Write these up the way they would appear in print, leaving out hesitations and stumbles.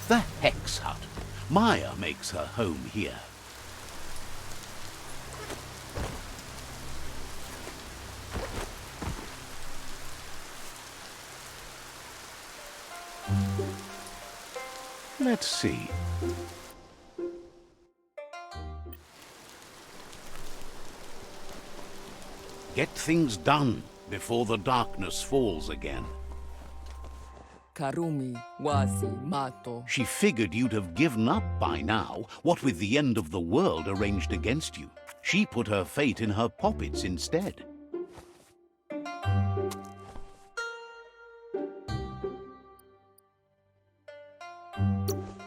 The Hex Hut. Maya makes her home here. Let's see. Get things done before the darkness falls again. Karumi wasi mato. She figured you'd have given up by now, what with the end of the world arranged against you. She put her fate in her poppets instead.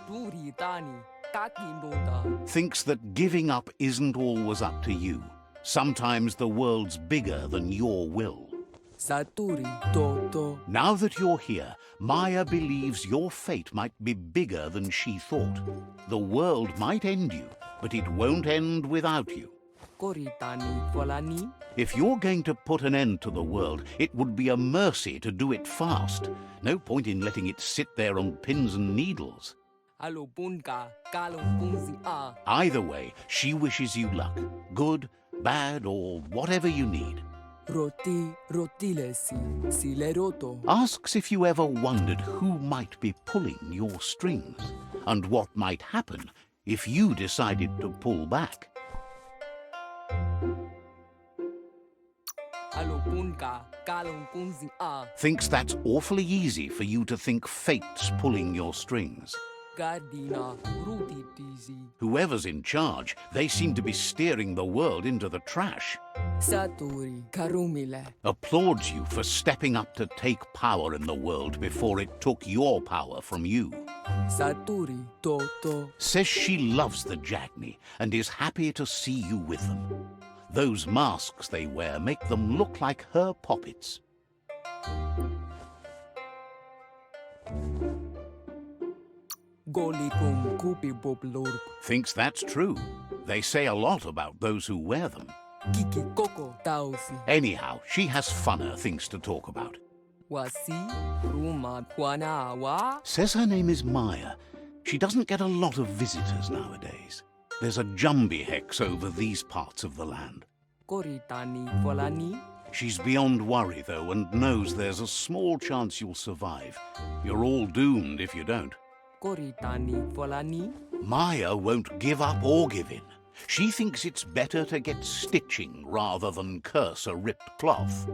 Duritani kakindoda. Thinks that giving up isn't always up to you. Sometimes the world's bigger than your will. Saturi toto. Now that you're here, Maya believes your fate might be bigger than she thought. The world might end you, but it won't end without you. Koritani volani. If you're going to put an end to the world, it would be a mercy to do it fast. No point in letting it sit there on pins and needles. Alopunka kalumpunzi a. Either way, she wishes you luck. Good, bad, or whatever you need. Roti rotilesi sileroto. Asks if you ever wondered who might be pulling your strings, and what might happen if you decided to pull back. Alopunka kalumpunzi a. Thinks that's awfully easy for you to think fate's pulling your strings. Gardina rutitizi. Whoever's in charge, they seem to be steering the world into the trash. Saturi karumile. Applauds you for stepping up to take power in the world before it took your power from you. Saturi toto. Says she loves the Jagni and is happy to see you with them. Those masks they wear make them look like her poppets. Golikum kupi boblorp. Thinks that's true. They say a lot about those who wear them. Kiki koko tausi. Anyhow, she has funner things to talk about. Wasi ruma kwana wa. Says her name is Maya. She doesn't get a lot of visitors nowadays. There's a Jumbi hex over these parts of the land. Koritani volani. She's beyond worry, though, and knows there's a small chance you'll survive. You're all doomed if you don't. Koritani volani. Maya won't give up or give in. She thinks it's better to get stitching rather than curse a ripped cloth.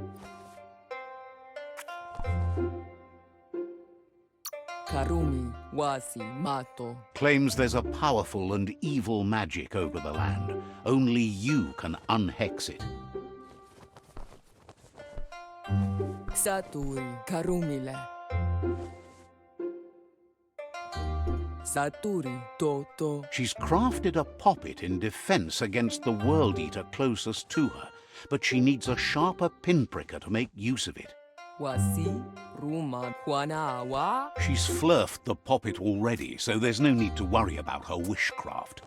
Karumi wasi mato. Claims there's a powerful and evil magic over the land. Only you can unhex it. Saturi karumile. Saturi toto. She's crafted a poppet in defense against the World Eater closest to her, but she needs a sharper pinpricker to make use of it. Wasi ruma kwana wa. She's flurfed the poppet already, so there's no need to worry about her wishcraft.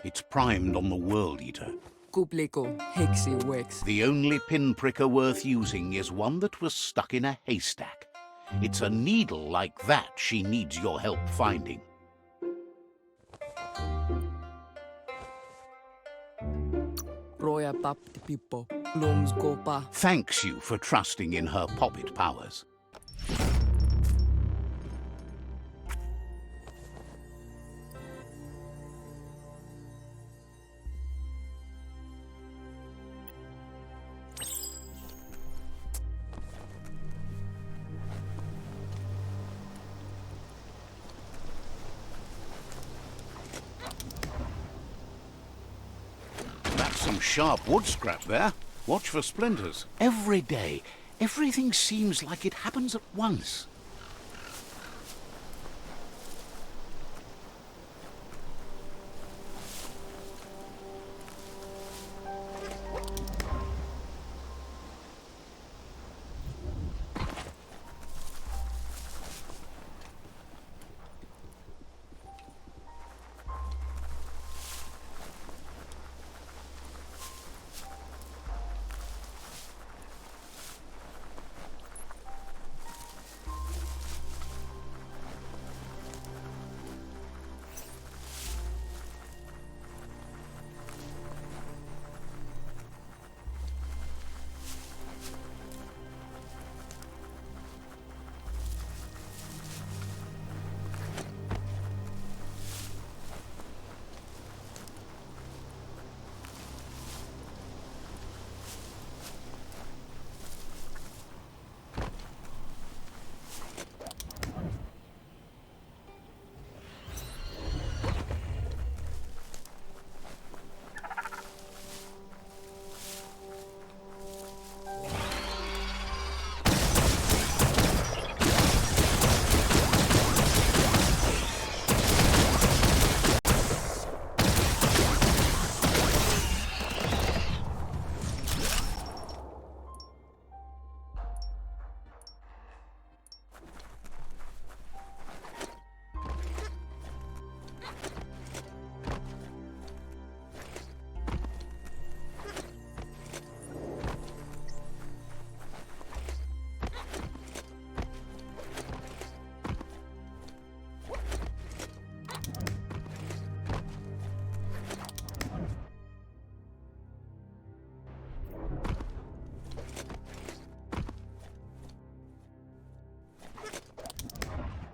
It's primed on the World Eater. Kupleko hexi wex. The only pinpricker worth using is one that was stuck in a haystack. It's a needle like that she needs your help finding. Roya papti pipo. Loms gopa. Thanks you for trusting in her poppet powers. Some sharp wood scrap there. Watch for splinters. Every day, everything seems like it happens at once.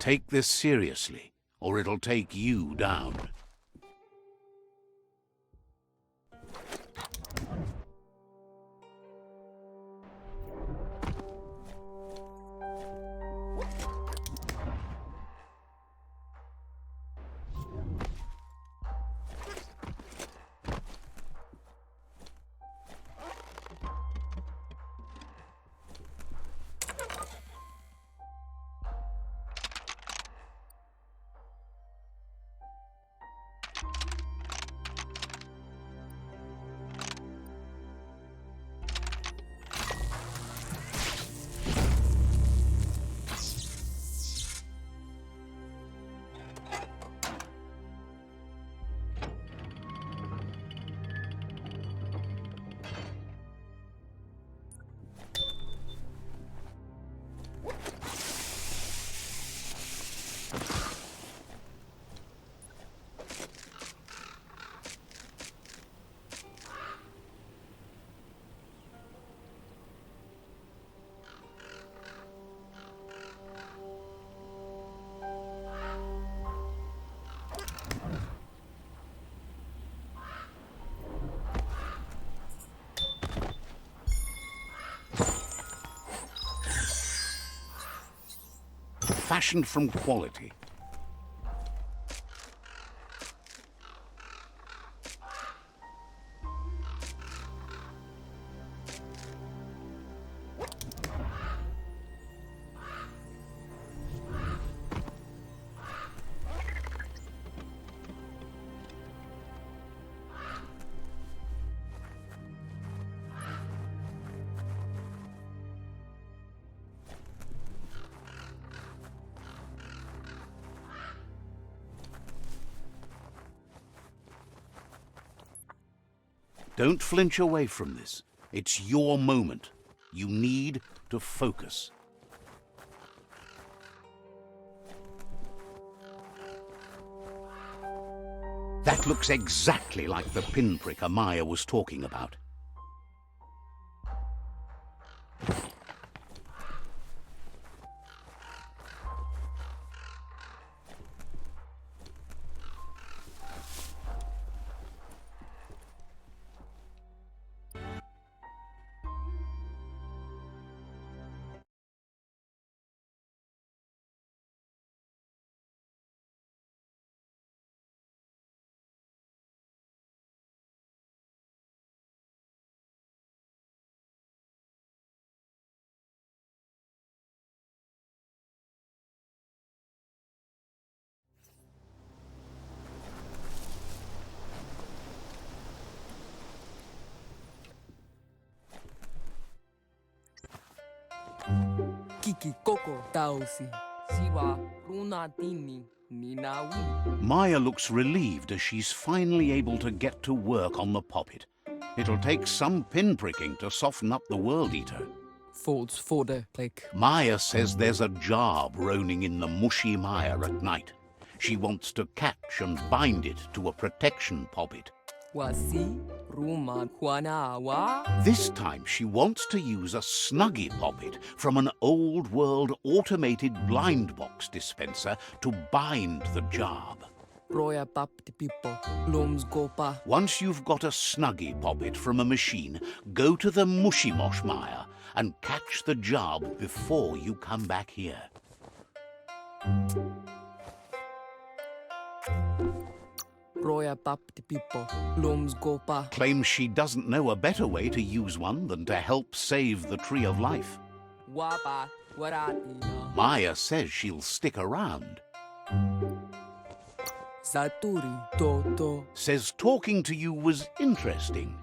Take this seriously, or it'll take you down. Fashioned from quality. Don't flinch away from this. It's your moment. You need to focus. That looks exactly like the pinprick Amaya was talking about. Kiki Koko Tausi. Siwa Runatini Ninawi. Maya looks relieved as she's finally able to get to work on the poppet. It'll take some pinpricking to soften up the World Eater. Folds for the like. Maya says there's a jarb roaming in the mushy mire at night. She wants to catch and bind it to a protection poppet. Wasi Ruma Huanawa. This time she wants to use a Snuggie poppet from an old world automated blind box dispenser to bind the jarb. Roya Papti Pipo. Lums Gopa. Once you've got a Snuggie poppet from a machine, go to the Mushimosh mire and catch the jarb before you come back here. Roya Papti Pipo. Lums Gopa. Claims she doesn't know a better way to use one than to help save the Tree of Life. Wapa Waratina. Maya says she'll stick around. Saturi Toto. Says talking to you was interesting.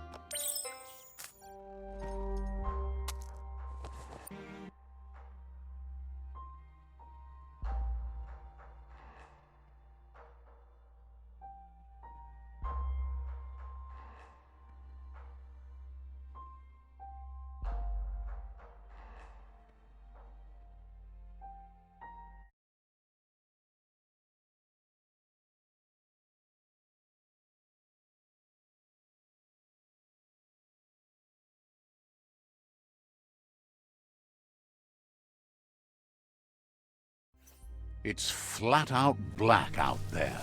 It's flat out black out there.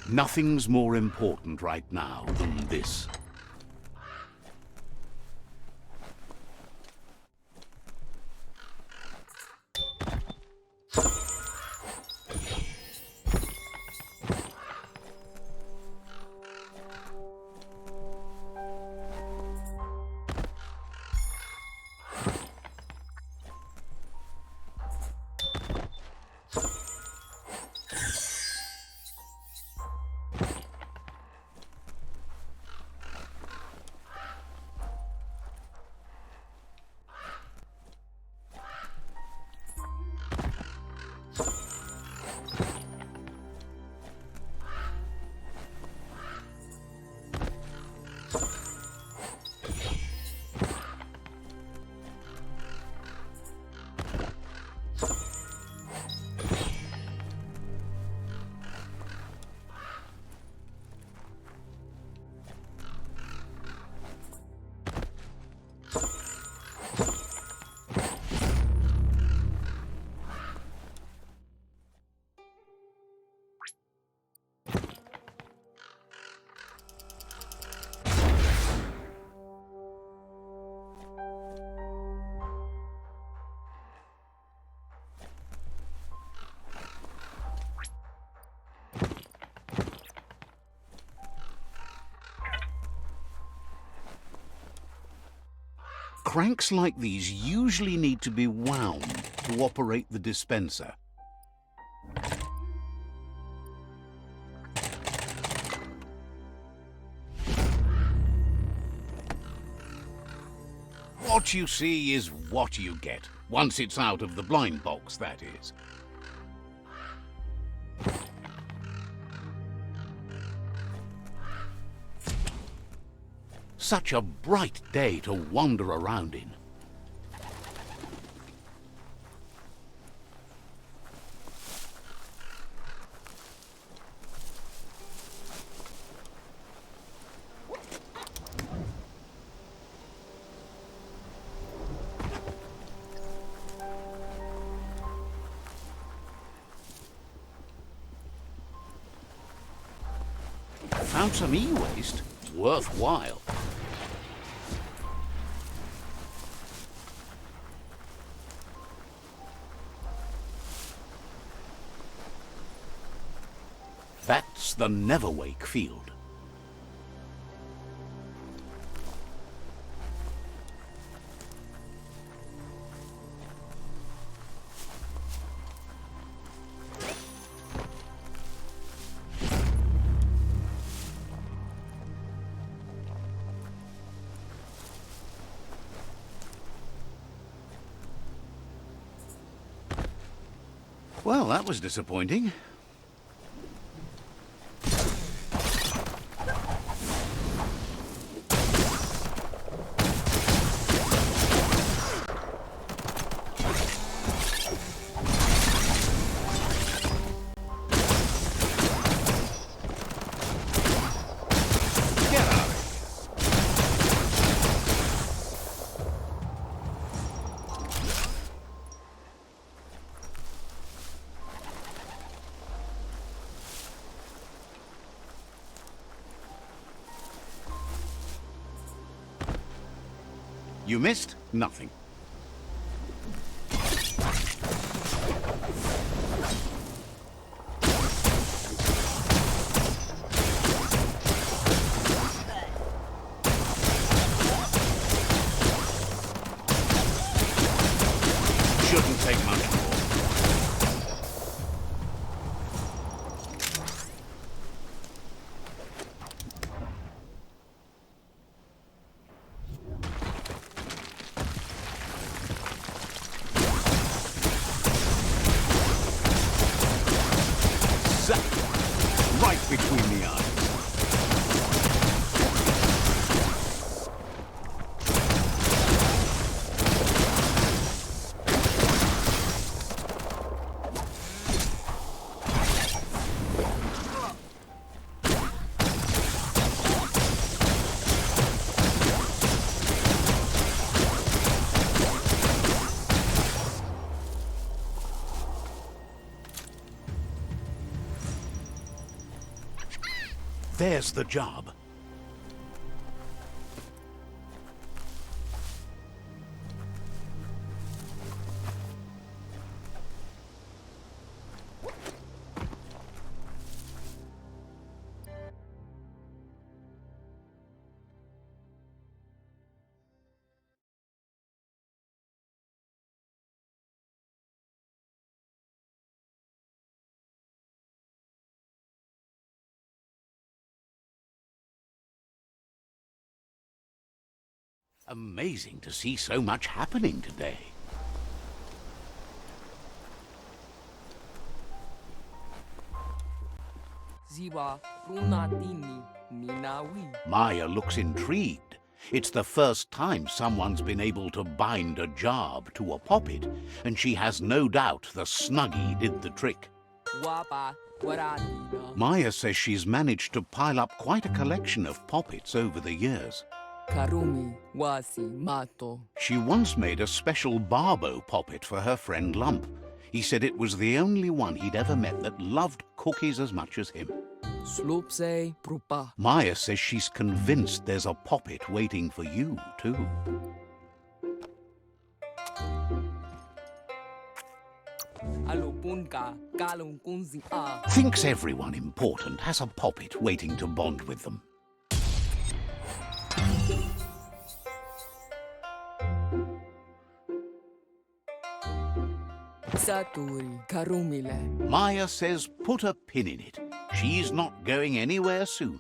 Nothing's more important right now than this. Cranks like these usually need to be wound to operate the dispenser. What you see is what you get, once it's out of the blind box, that is. Such a bright day to wander around in. Found some e-waste. Worthwhile. That's the Neverwake field. Well, that was disappointing. You missed nothing. Shouldn't take much more. Right between the eyes. There's the job. Amazing to see so much happening today. Ziwa runatini minawi. Maya looks intrigued. It's the first time someone's been able to bind a job to a poppet, and she has no doubt the Snuggie did the trick. Wapa waratina. Maya says she's managed to pile up quite a collection of poppets over the years. Karumi wasi mato. She once made a special Barbo poppet for her friend Lump. He said it was the only one he'd ever met that loved cookies as much as him. Slupse prupa. Maya says she's convinced there's a poppet waiting for you, too. Alopunka kalung kunzi a. Thinks everyone important has a poppet waiting to bond with them. Saturi karumile. Maya says put a pin in it. She's not going anywhere soon.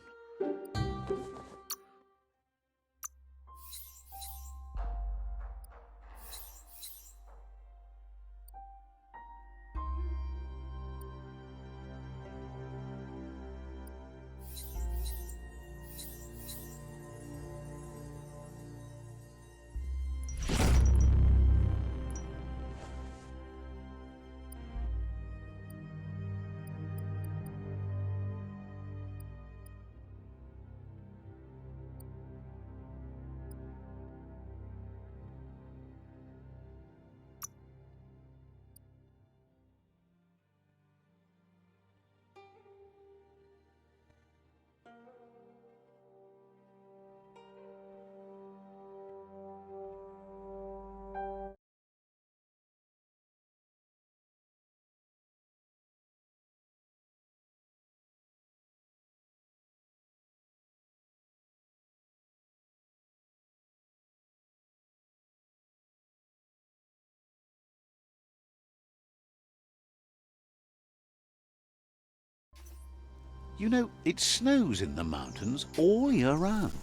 You know, it snows in the mountains all year round.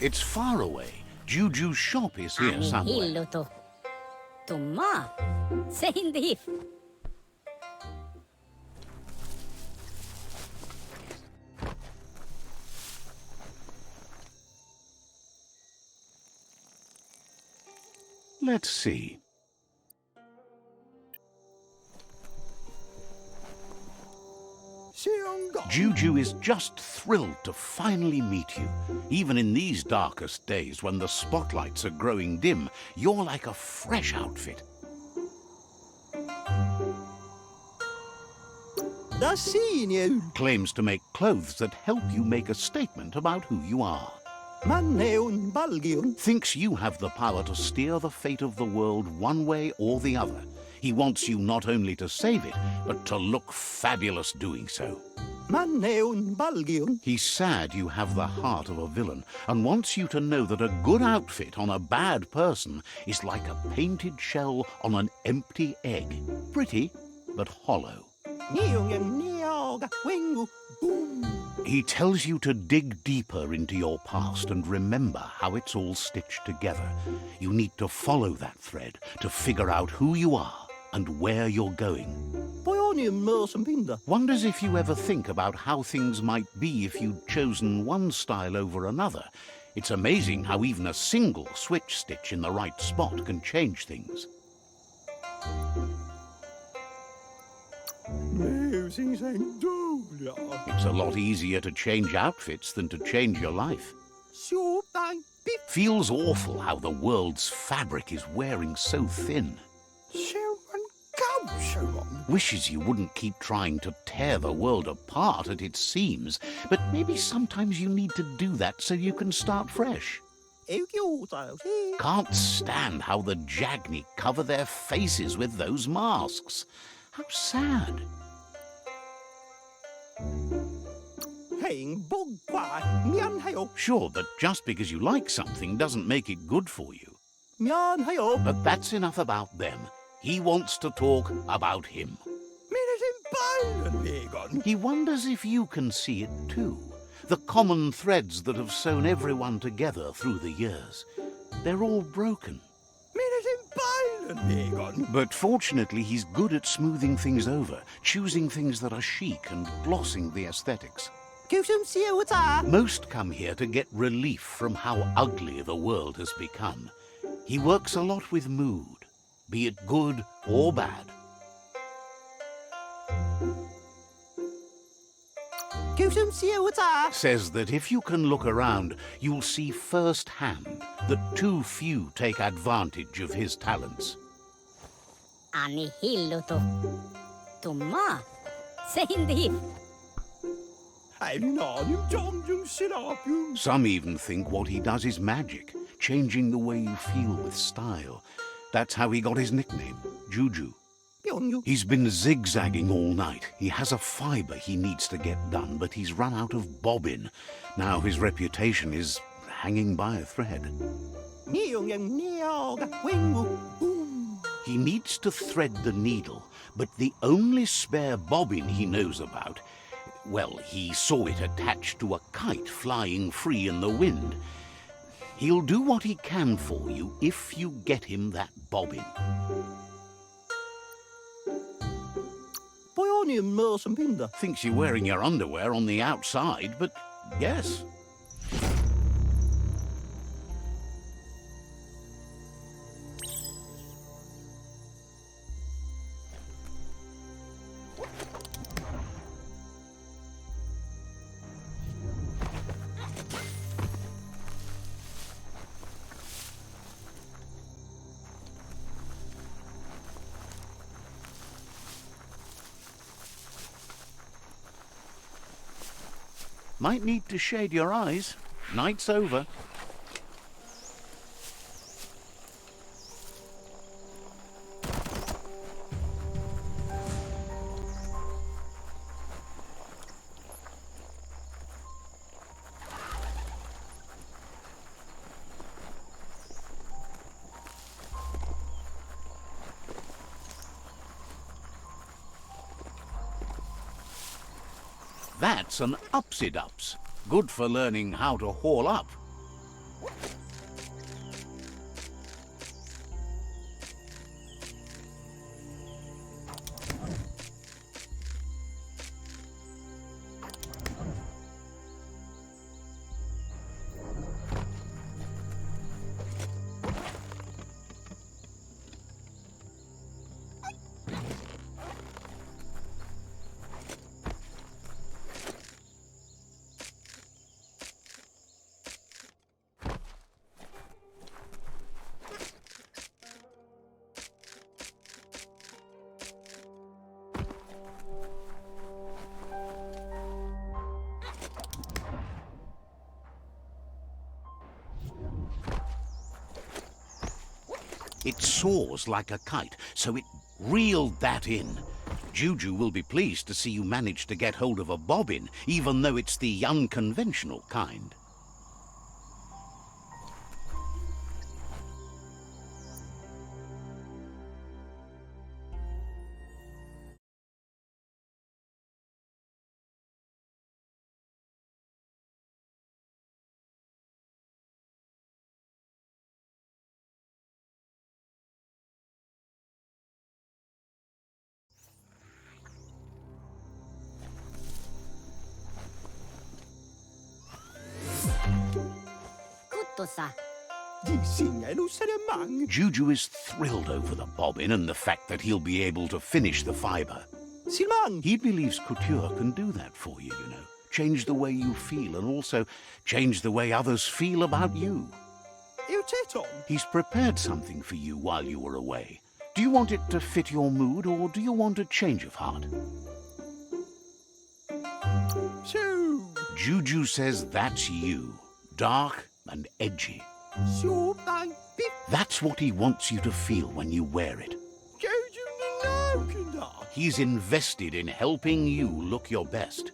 It's far away. Juju's shop is here somewhere. Hilluto. Tumma. Seindi. Let's see. Juju is just thrilled to finally meet you. Even in these darkest days when the spotlights are growing dim, you're like a fresh outfit. Claims to make clothes that help you make a statement about who you are. Thinks you have the power to steer the fate of the world one way or the other. He wants you not only to save it, but to look fabulous doing so. He's sad you have the heart of a villain and wants you to know that a good outfit on a bad person is like a painted shell on an empty egg. Pretty, but hollow. He tells you to dig deeper into your past and remember how it's all stitched together. You need to follow that thread to figure out who you are and where you're going. Wonders if you ever think about how things might be if you'd chosen one style over another. It's amazing how even a single switch stitch in the right spot can change things. It's a lot easier to change outfits than to change your life. Feels awful how the world's fabric is wearing so thin. Wishes you wouldn't keep trying to tear the world apart at its seams, but maybe sometimes you need to do that so you can start fresh. Can't stand how the Jagni cover their faces with those masks. How sad. Sure, but just because you like something doesn't make it good for you. But that's enough about them. He wants to talk about him. He wonders if you can see it too. The common threads that have sewn everyone together through the years. They're all broken. But fortunately, he's good at smoothing things over, choosing things that are chic and glossing the aesthetics. Most come here to get relief from how ugly the world has become. He works a lot with mood, be it good or bad. Says that if you can look around, you'll see firsthand that too few take advantage of his talents. Ani hilluto. Tumma. Seindi. Some even think what he does is magic, changing the way you feel with style. That's how he got his nickname, Juju. He's been zigzagging all night. He has a fibre he needs to get done, but he's run out of bobbin. Now his reputation is hanging by a thread. He needs to thread the needle, but the only spare bobbin he knows about, well, he saw it attached to a kite flying free in the wind. He'll do what he can for you if you get him that bobbin. Thinks you're wearing your underwear on the outside, but yes. Might need to shade your eyes. Night's over. That's an upsy-dups. Good for learning how to haul up. It soars like a kite, so it reeled that in. Juju will be pleased to see you manage to get hold of a bobbin, even though it's the unconventional kind. Kuttosa. Juju is thrilled over the bobbin and the fact that he'll be able to finish the fibre. He believes couture can do that for you, you know. Change the way you feel and also change the way others feel about you. He's prepared something for you while you were away. Do you want it to fit your mood or do you want a change of heart? Juju says that's you. Dark and edgy. That's what he wants you to feel when you wear it. He's invested in helping you look your best.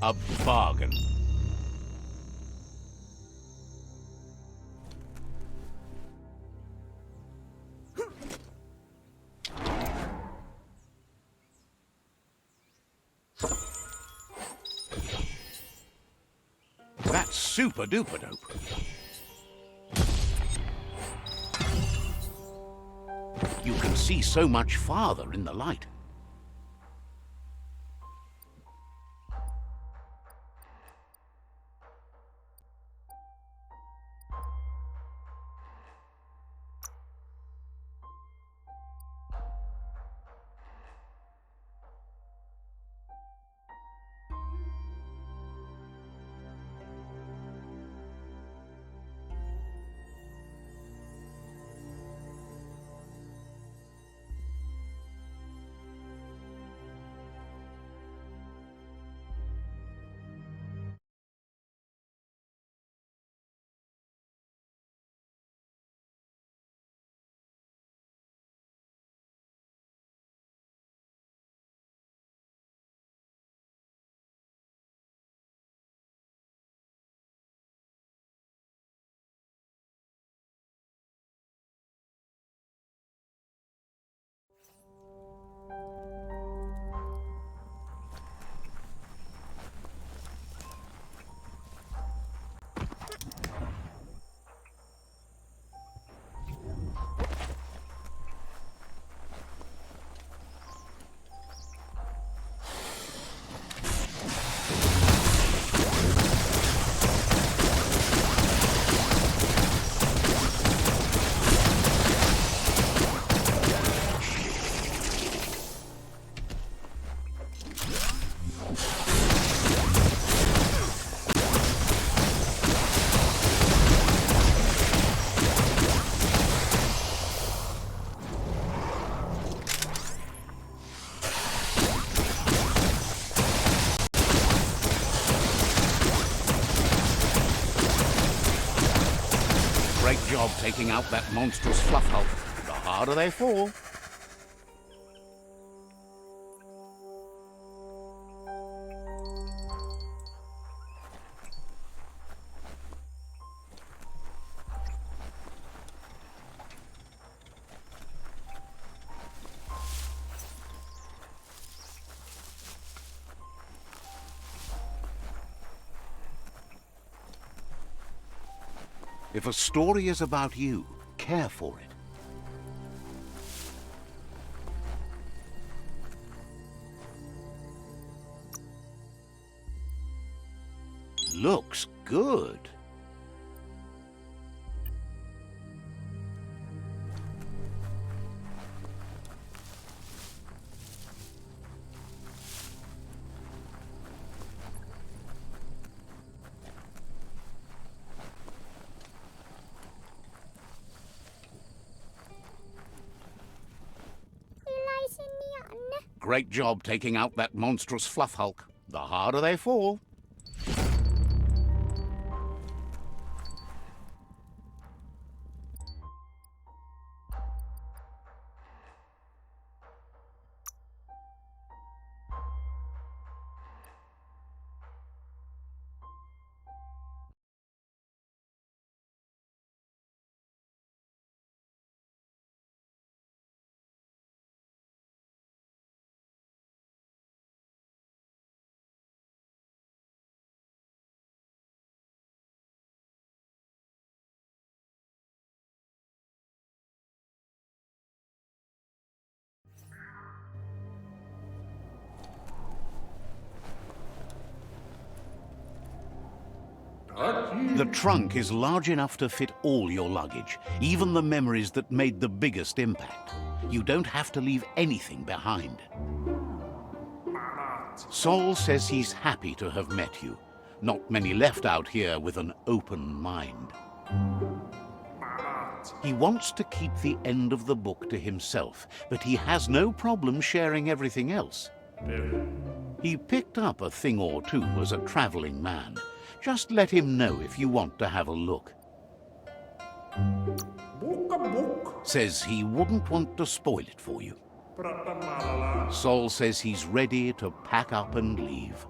A bargain. That's super duper dope. You can see so much farther in the light. Great job taking out that monstrous fluff hulk. The harder they fall. If a story is about you, care for it. Looks good. Great job taking out that monstrous fluff hulk. The harder they fall. The trunk is large enough to fit all your luggage, even the memories that made the biggest impact. You don't have to leave anything behind. Sol says he's happy to have met you. Not many left out here with an open mind. He wants to keep the end of the book to himself, but he has no problem sharing everything else. He picked up a thing or two as a traveling man. Just let him know if you want to have a look. Says he wouldn't want to spoil it for you. Sol says he's ready to pack up and leave.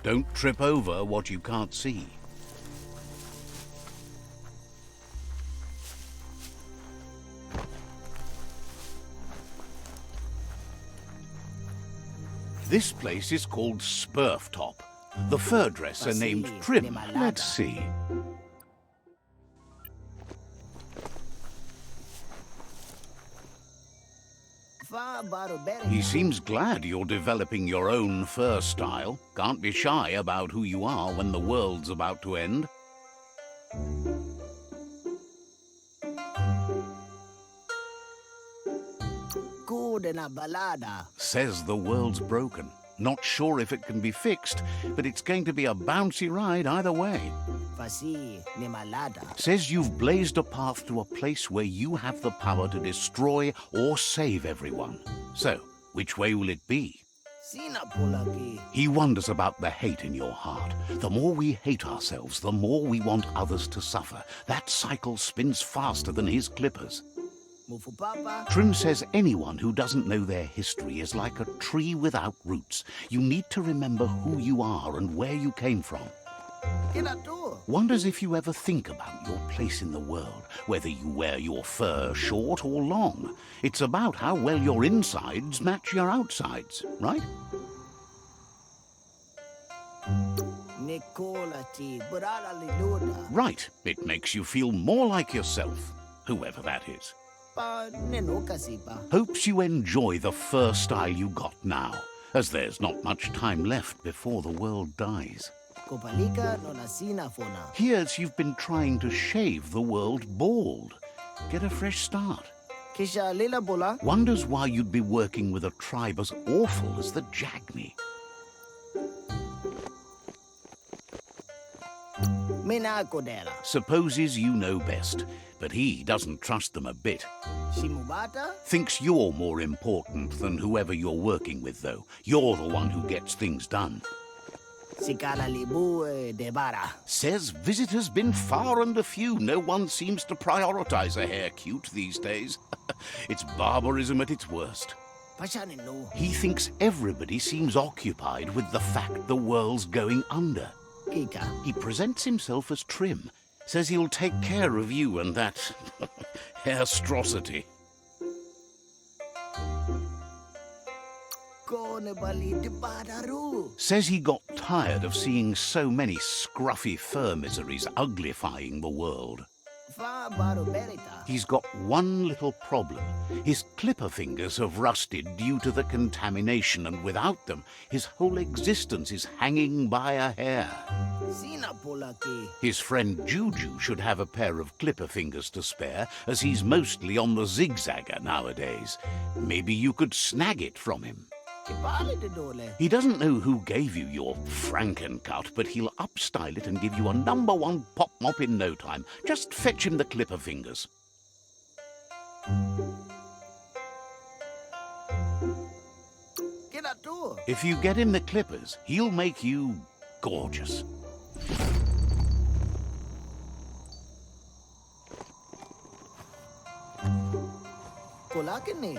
Don't trip over what you can't see. This place is called Spurftop. The fur dresser named Trim. Let's see. He seems glad you're developing your own fur style. Can't be shy about who you are when the world's about to end. Says the world's broken. Not sure if it can be fixed, but it's going to be a bouncy ride either way. Says you've blazed a path to a place where you have the power to destroy or save everyone. So, which way will it be? He wonders about the hate in your heart. The more we hate ourselves, the more we want others to suffer. That cycle spins faster than his clippers. Trim says anyone who doesn't know their history is like a tree without roots. You need to remember who you are and where you came from. Wonders if you ever think about your place in the world, whether you wear your fur short or long. It's about how well your insides match your outsides, right? Right. It makes you feel more like yourself, whoever that is. Hopes you enjoy the fur style you got now, as there's not much time left before the world dies. Hears you've been trying to shave the world bald. Get a fresh start. Wonders why you'd be working with a tribe as awful as the Jagni. Supposes you know best, but he doesn't trust them a bit. Thinks you're more important than whoever you're working with, though. You're the one who gets things done. Sikala libu debara. Says visitors been far and a few. No one seems to prioritize a hair cute these days. It's barbarism at its worst. Pasyanin no. He thinks everybody seems occupied with the fact the world's going under. Kika. He presents himself as Trim, says he'll take care of you and that hairstrosity. Kone bali debara ru. Says he got tired of seeing so many scruffy fur miseries uglifying the world. Fa baro berita. He's got one little problem. His clipper fingers have rusted due to the contamination, and without them, his whole existence is hanging by a hair. Sina polaki. His friend Juju should have a pair of clipper fingers to spare, as he's mostly on the zigzagger nowadays. Maybe you could snag it from him. Kipali de dole. He doesn't know who gave you your Frankencut, but he'll upstyle it and give you a #1 pop mop in no time. Just fetch him the clipper fingers. Kina tu. If you get him the clippers, he'll make you gorgeous. Kulakin ni.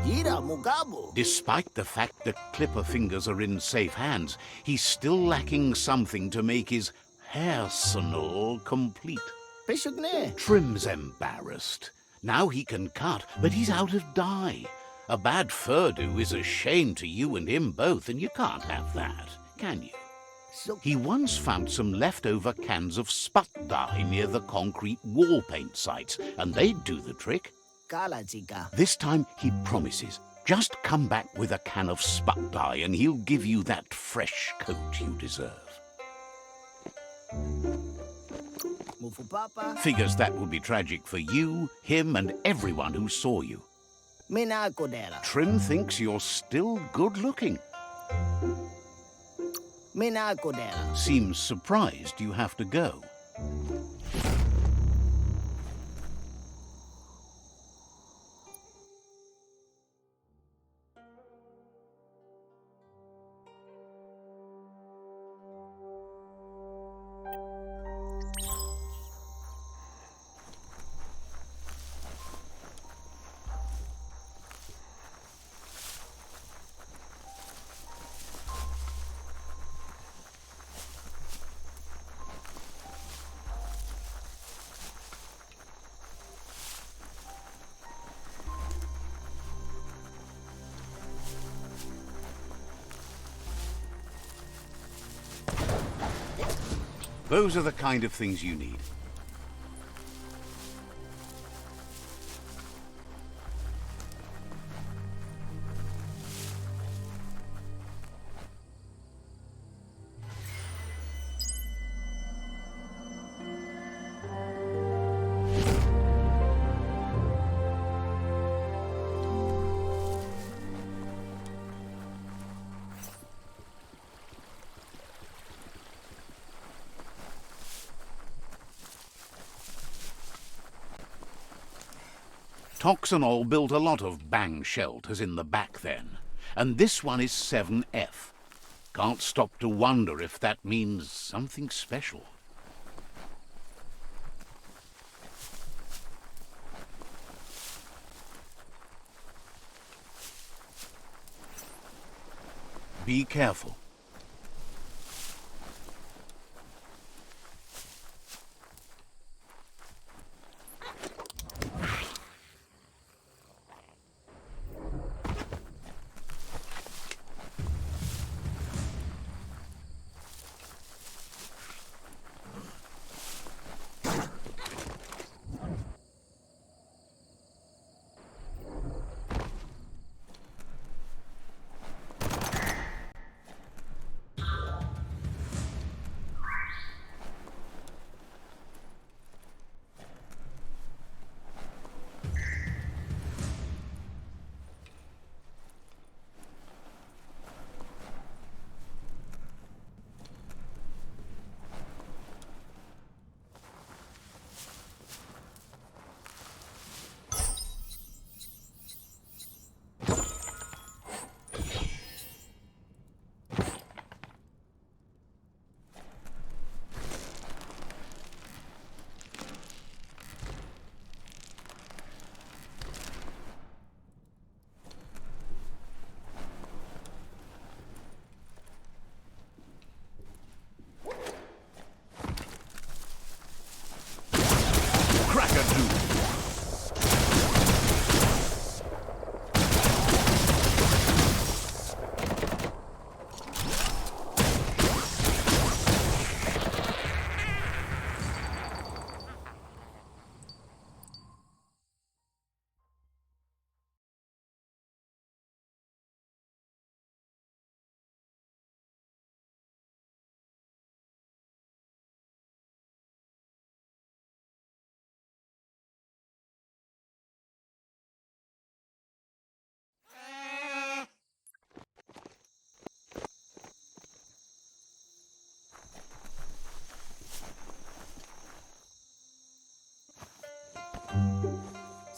Gira mugabo. Despite the fact that clipper fingers are in safe hands, he's still lacking something to make his hairsenal complete. Peshug ne. Trim's embarrassed. Now he can cut, but he's out of dye. A bad furdo is a shame to you and him both, and you can't have that, can you? So He once found some leftover cans of sput dye near the concrete wall paint sites, and they'd do the trick. kala chika. This time he promises. Just come back with a can of sput dye and he'll give you that fresh coat you deserve. Mufu papa. Figures that would be tragic for you, him, and everyone who saw you. Mina kodera. Trim thinks you're still good looking. Mina kodera. Seems surprised you have to go. Those are the kind of things you need. Toxanol built a lot of bang shelters in the back then, and this one is 7F. Can't stop to wonder if that means something special. Be careful.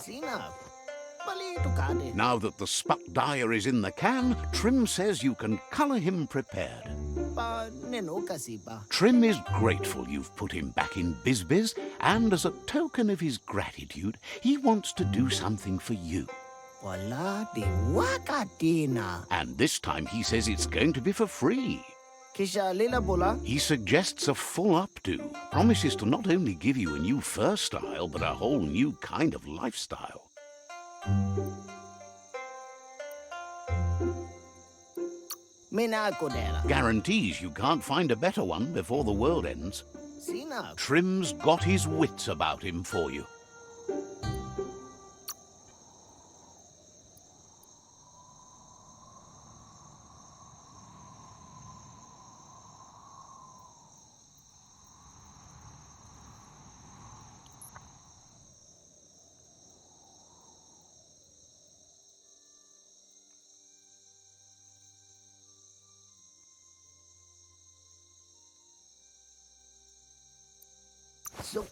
Sina. Bali to kade. Now that the spuck dyer is in the can, Trim says you can colour him prepared. Pa neno kasi pa. Trim is grateful you've put him back in BizBiz, and as a token of his gratitude, he wants to do something for you. Wala de wakatina. And this time he says it's going to be for free. Kisha lela bola. He suggests a full updo, promises to not only give you a new fur style, but a whole new kind of lifestyle. Mina kodera. Guarantees you can't find a better one before the world ends. Sina. Trim's got his wits about him for you. So.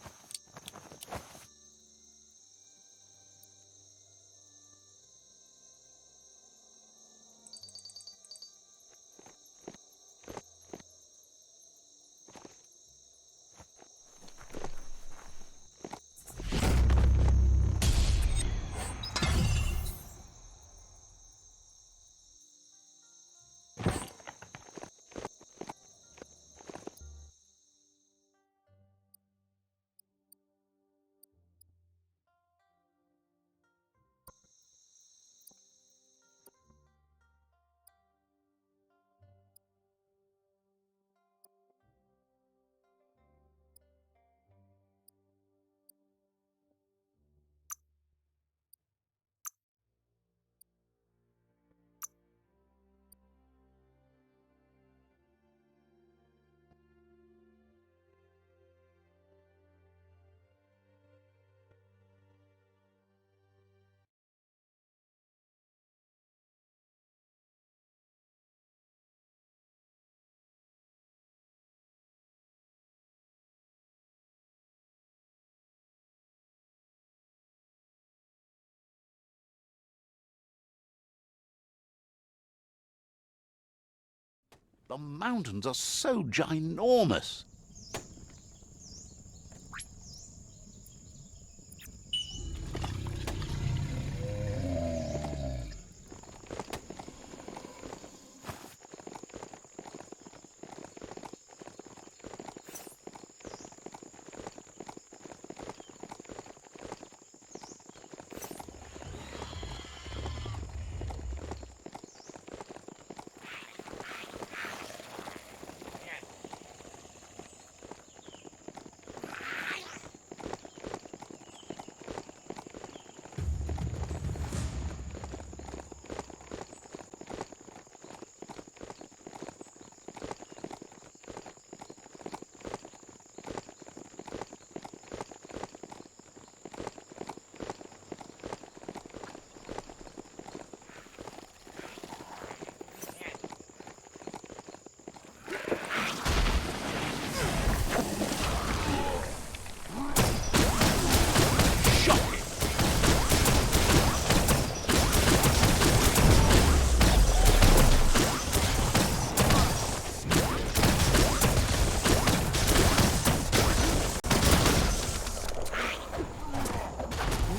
The mountains are so ginormous.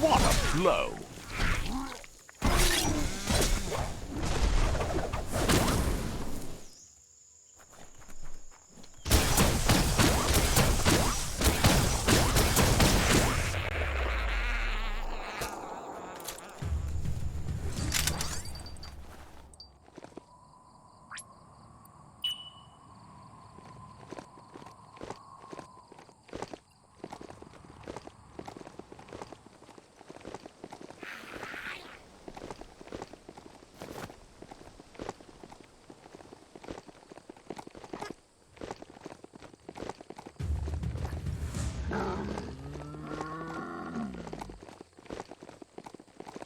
What a blow!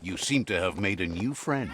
You seem to have made a new friend.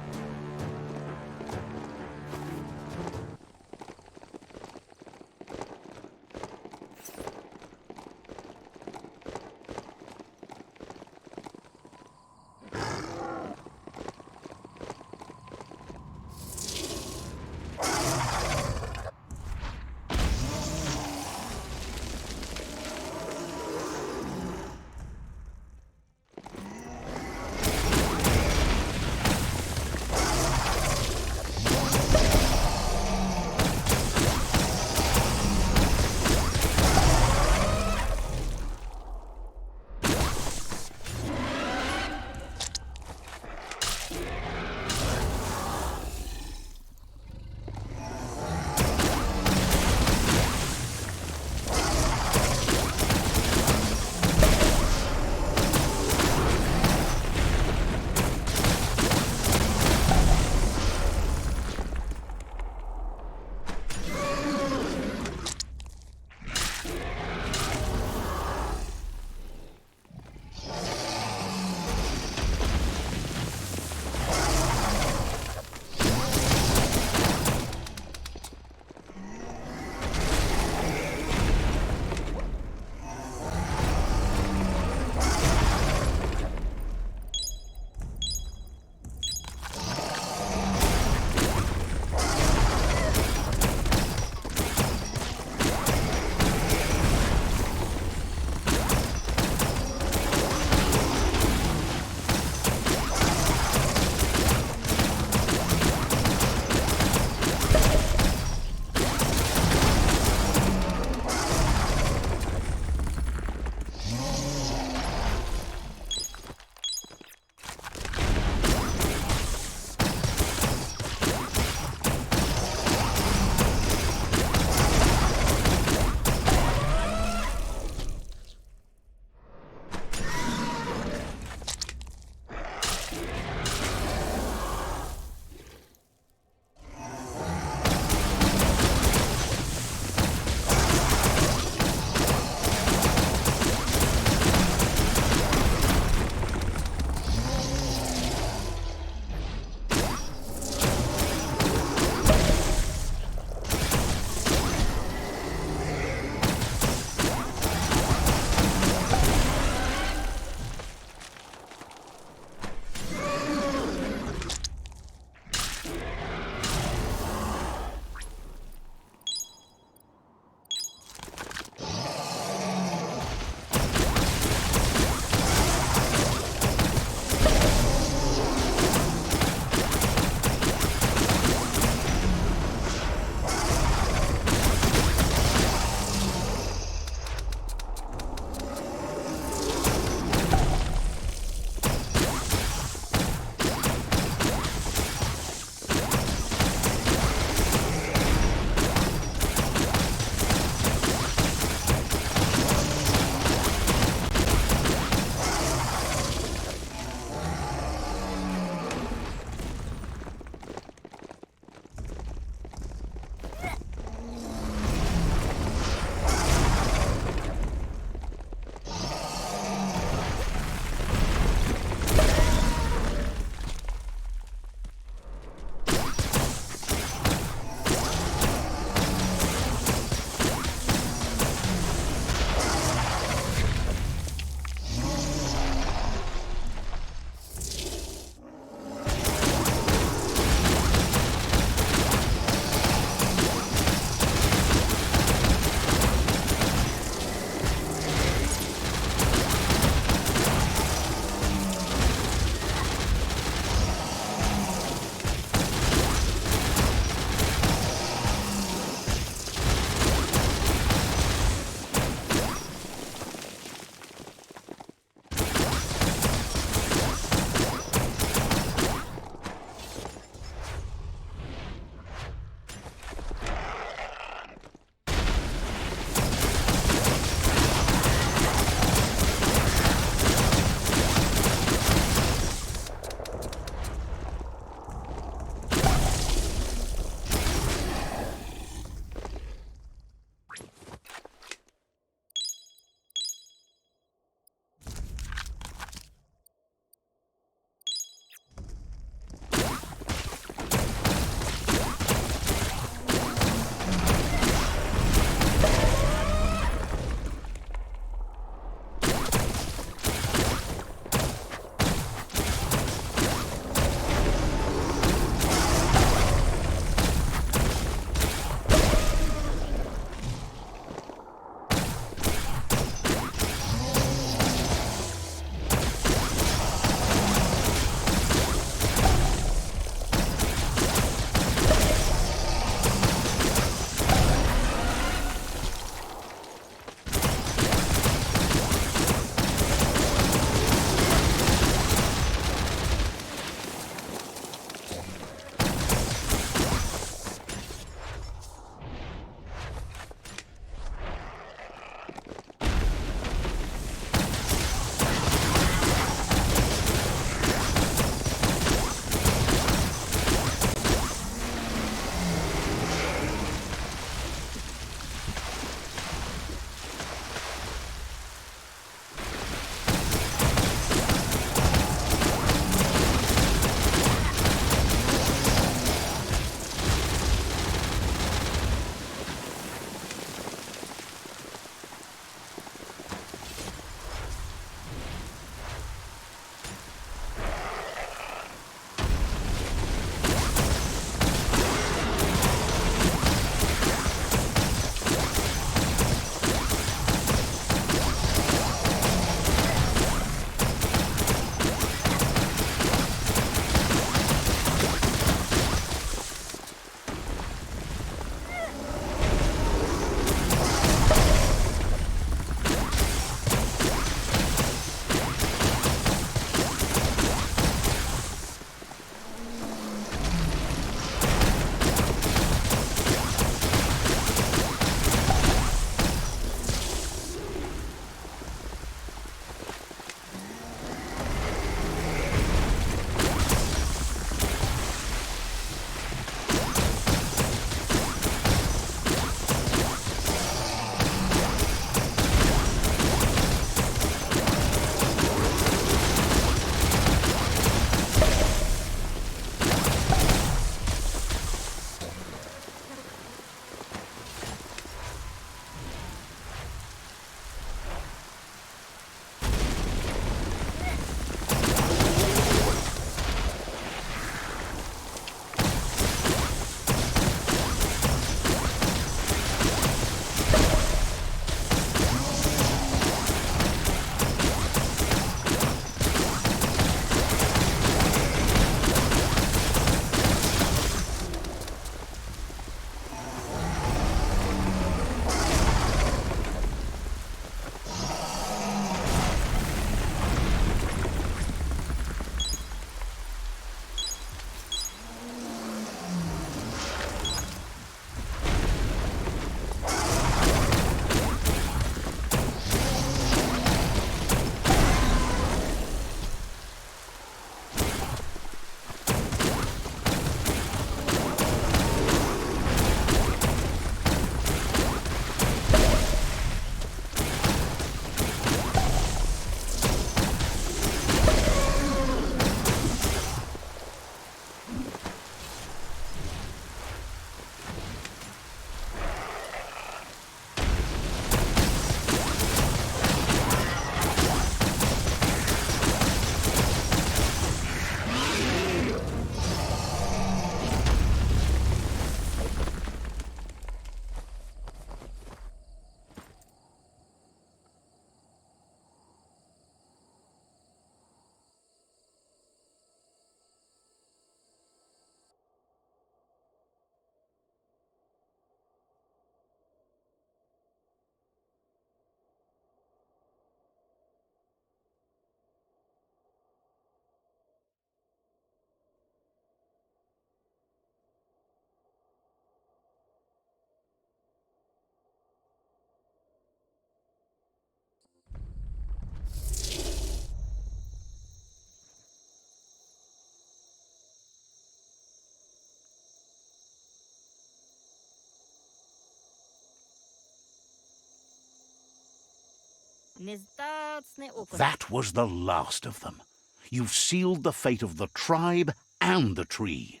That was the last of them. You've sealed the fate of the tribe and the tree.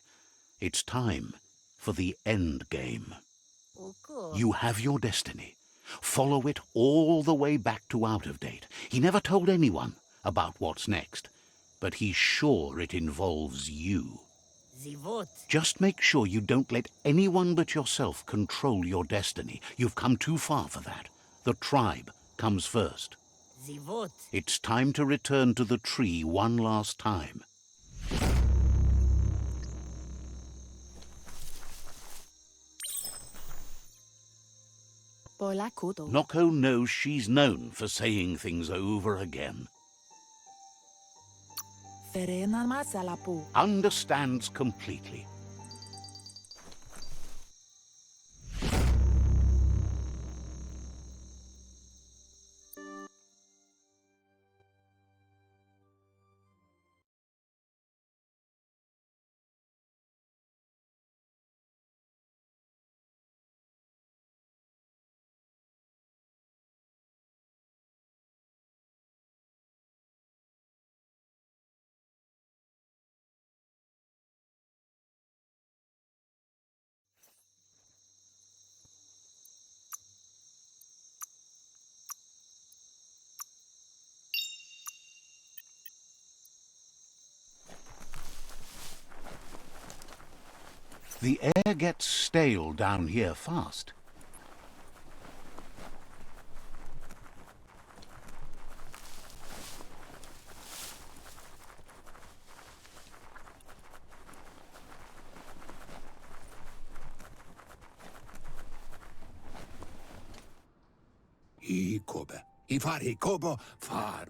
It's time for the end game. You have your destiny. Follow it all the way back to Out of Date. He never told anyone about what's next, but he's sure it involves you. Just make sure you don't let anyone but yourself control your destiny. You've come too far for that. The tribe comes first. It's time to return to the tree one last time. Noko knows she's known for saying things over again. Understands completely. The air gets stale down here fast.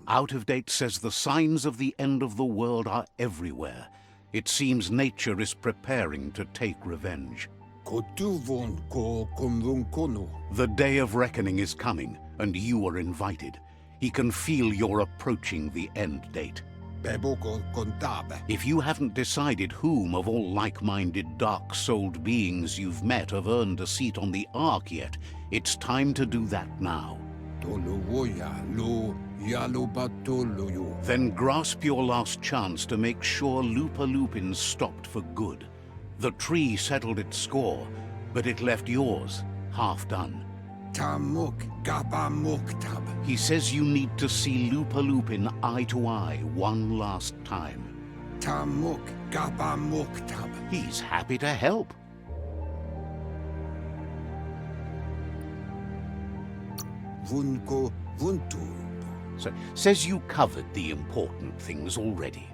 Out of Date says the signs of the end of the world are everywhere. It seems nature is preparing to take revenge. The day of reckoning is coming, and you are invited. He can feel you're approaching the end date. If you haven't decided whom of all like-minded, dark-souled beings you've met have earned a seat on the Ark yet, it's time to do that now. Then grasp your last chance to make sure Lupa Lupin stopped for good. The tree settled its score, but it left yours half done. He says you need to see Lupa Lupin eye to eye one last time. He's happy to help. So, says you covered the important things already.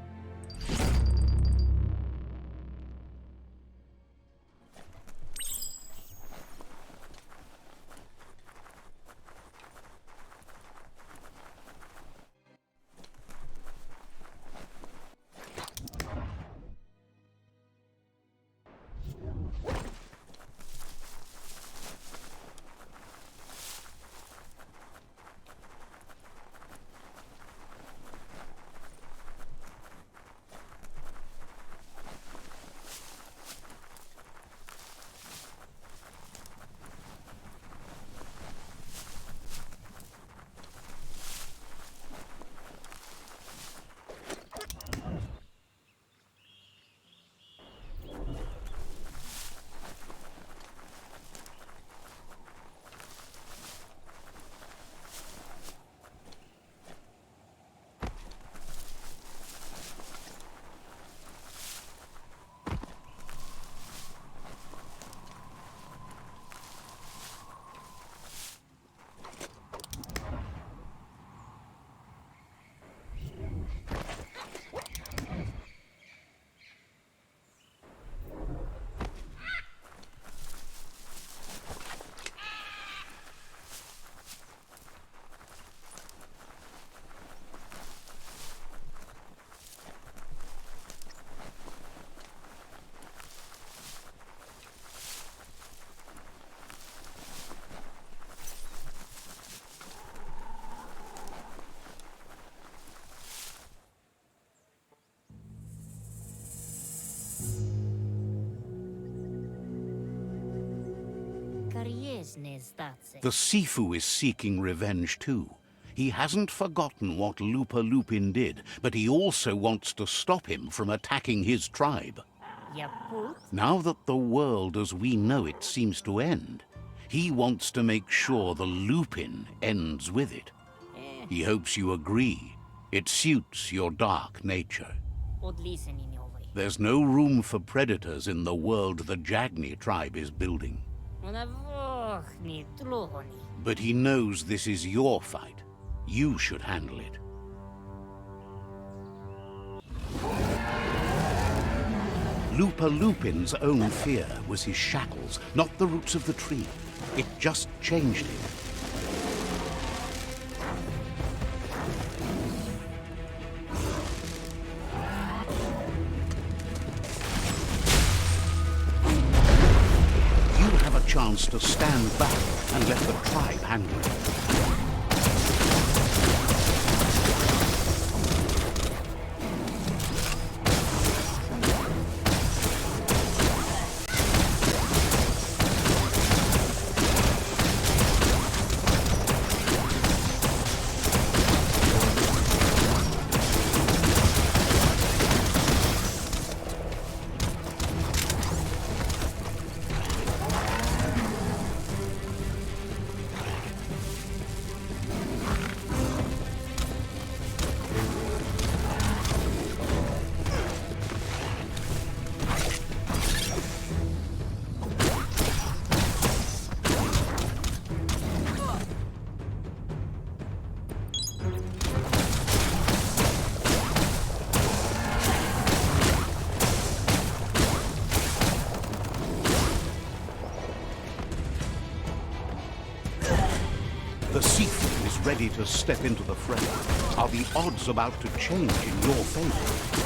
The Sifu is seeking revenge too. He hasn't forgotten what Lupa Lupin did, but he also wants to stop him from attacking his tribe. Yaput? Now that the world as we know it seems to end, he wants to make sure the Lupin ends with it. He hopes you agree. It suits your dark nature. There's no room for predators in the world the Jagni tribe is building. But he knows this is your fight. You should handle it. Lupa Lupin's own fear was his shackles, not the roots of the tree. It just changed him. You have a chance to stand back and let the tribe handle it. The Sifu is ready to step into the fray. Are the odds about to change in your favor?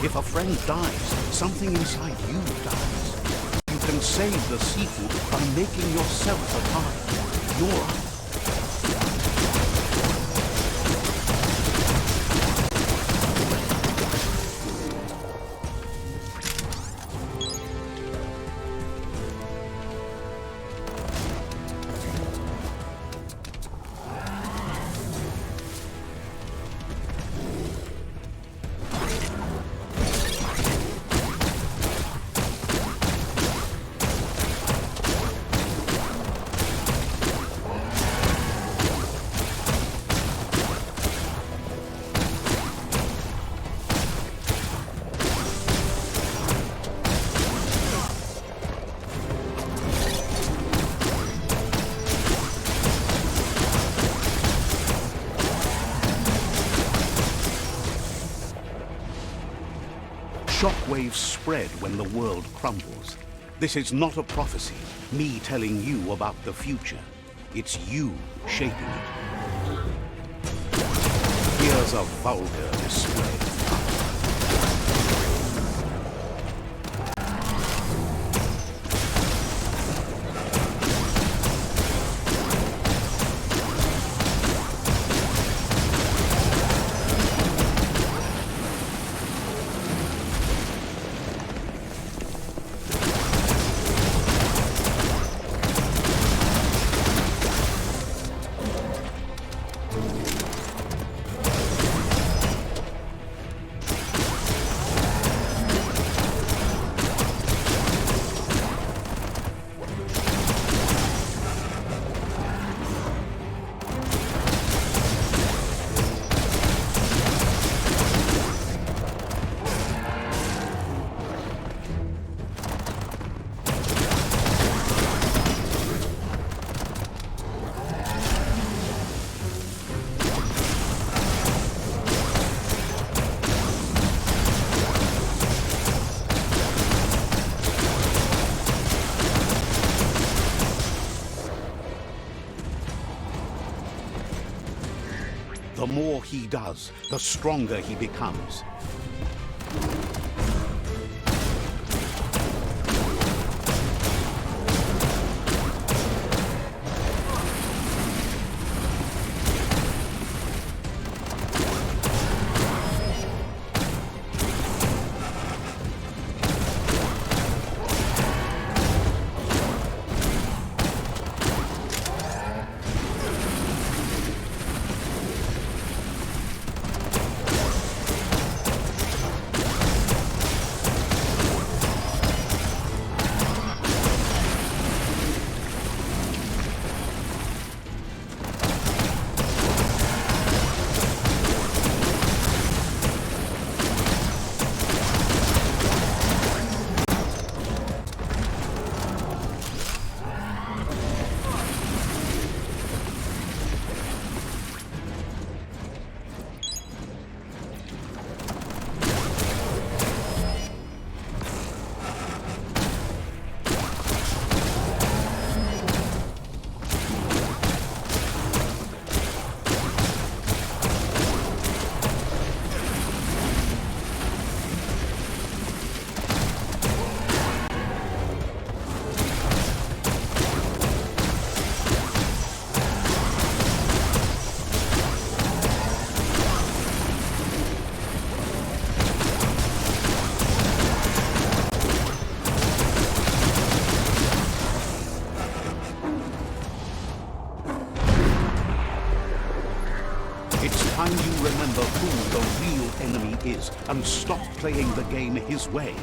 If a friend dies, something inside you dies. You can save the Sifu by making yourself a part. You're shockwaves spread when the world crumbles. This is not a prophecy, me telling you about the future. It's you shaping it. Here's a vulgar display. he does, the stronger he becomes. Time you remember who the real enemy is and stop playing the game his way.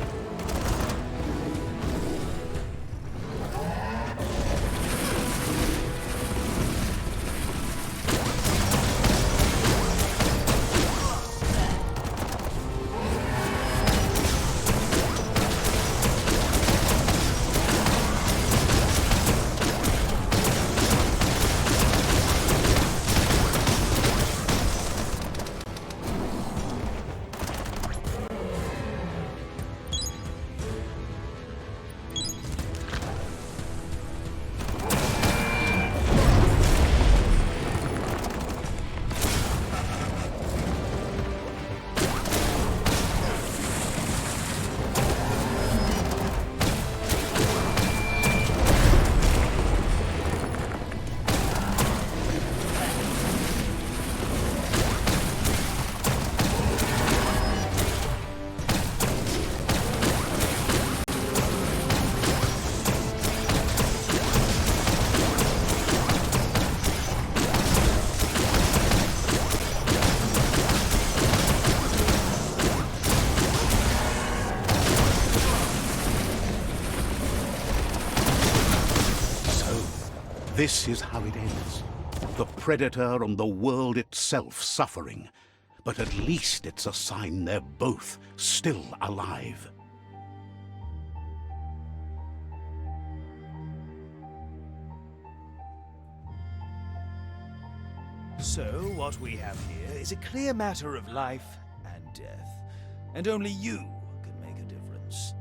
This is how it ends. The Predator and the world itself suffering. But at least it's a sign they're both still alive. So, what we have here is a clear matter of life and death. And only you can make a difference.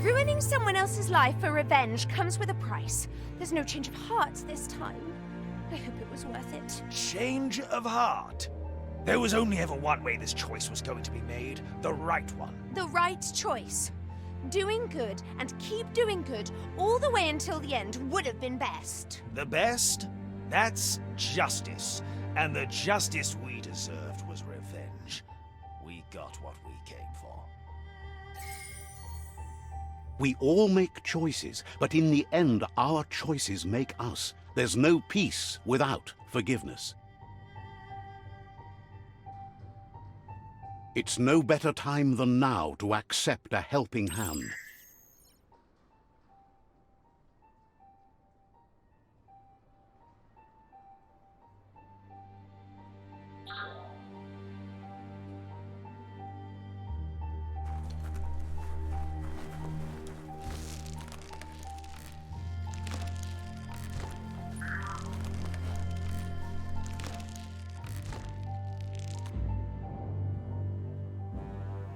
Ruining someone else's life for revenge comes with a price. There's no change of heart this time. I hope it was worth it. Change of heart. There was only ever one way this choice was going to be made. The right one. The right choice. Doing good and keep doing good all the way until the end would have been best. The best? That's justice. And the justice we deserved was revenge. We got what we came for. We all make choices, but in the end, our choices make us. There's no peace without forgiveness. It's no better time than now to accept a helping hand.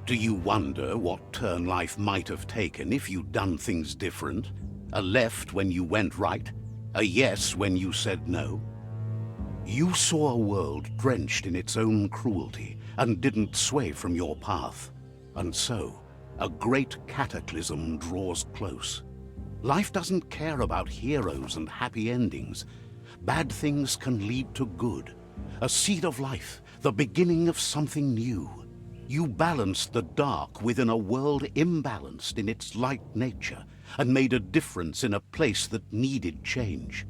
Do you wonder what turn life might have taken if you'd done things different? A left when you went right? A yes when you said no? You saw a world drenched in its own cruelty and didn't sway from your path. And so, a great cataclysm draws close. Life doesn't care about heroes and happy endings. Bad things can lead to good. A seed of life, the beginning of something new. You balanced the dark within a world imbalanced in its light nature and made a difference in a place that needed change.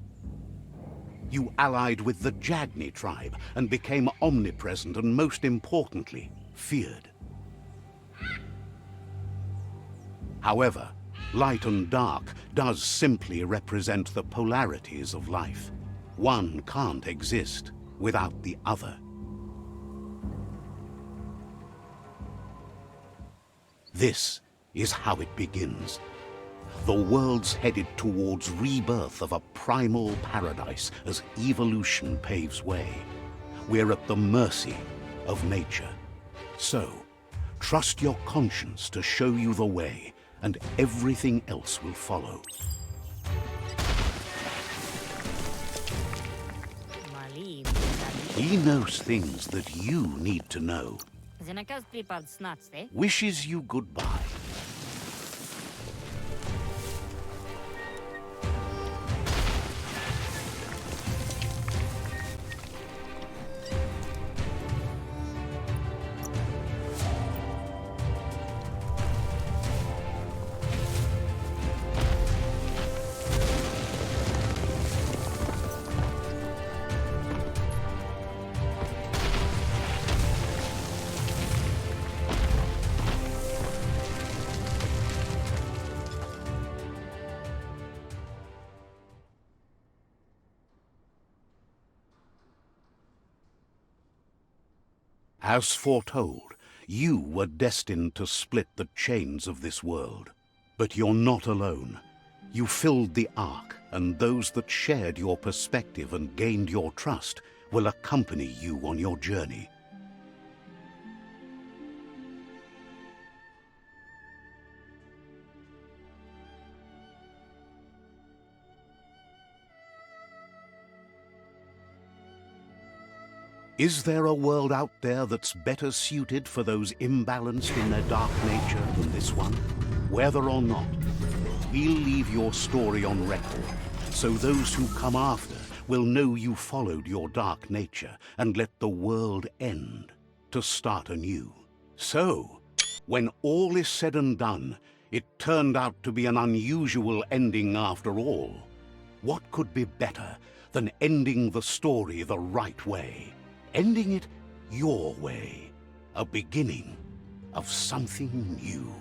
You allied with the Jagni tribe and became omnipresent and, most importantly, feared. However, light and dark does simply represent the polarities of life. One can't exist without the other. This is how it begins. The world's headed towards rebirth of a primal paradise as evolution paves way. We're at the mercy of nature. So, trust your conscience to show you the way, and everything else will follow. He knows things that you need to know. Wishes you goodbye. As foretold, you were destined to split the chains of this world. But you're not alone. You filled the Ark, and those that shared your perspective and gained your trust will accompany you on your journey. Is there a world out there that's better suited for those imbalanced in their dark nature than this one? Whether or not, we'll leave your story on record, so those who come after will know you followed your dark nature and let the world end to start anew. So, when all is said and done, it turned out to be an unusual ending after all. What could be better than ending the story the right way? Ending it your way, a beginning of something new.